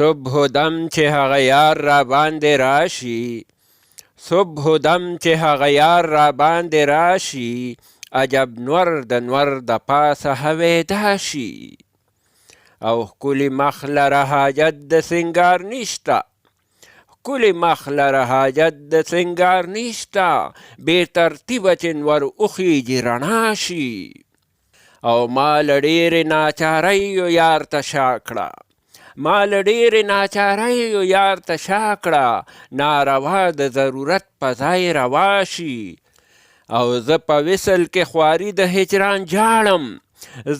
صبح دم چې هغه یار را باندې راشي، صبح دم چې هغه یار را باندې راشي، عجب نور د نور د پاسه هویدا شي. او ښکلي مخ لره حاجت د سینګار نشته، ښکلي مخ لره حاجت د سینګار نشته، بې ترتیبه چې نور وخیږي رڼا شي. او ما له ډېرې ناچارۍ یار ته شا کړه، ما له ډېرې ناچارۍ یار ته شا کړه، ناروا د ضرورت په ځای روا شي. او زه په وصل کې خواري د هجران جاړم،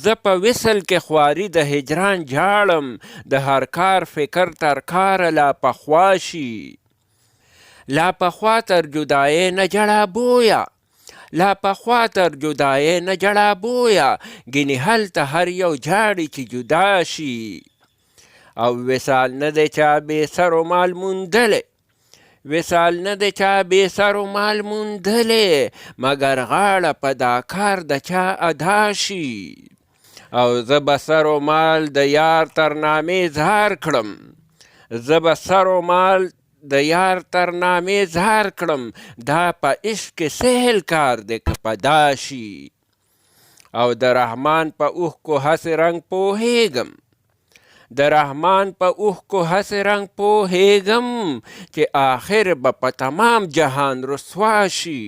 زه په وصل کې خواري د هجران جاړم، د هر کار فکر تر کاره لا پخوا شي. لا پخوا تر جدایۍ نه جړه بویه، لا پخوا تر جدایۍ نه جړه بویه، ګینې هلته هر یو جاړي چې جدا شي. او وصال نه دی چا بې سر و مال موندلی، وصال نه دی چا بې سر و مال موندلی، مګر غاړه په دا کار د چا ادا شي. او زه به سر و مال د یار تر نامې اظهار کړم، زه به سر و مال د یار تر نامې اظهار کړم، دا په عشق کې سهل کار دی که په دا شي. او د رحمان په اوښکو هسې رنګ پوهېږم، د رحمان په اوښکو هسې رنګ پوهېږم، چې آخر به په تمام جهان رسوا شي.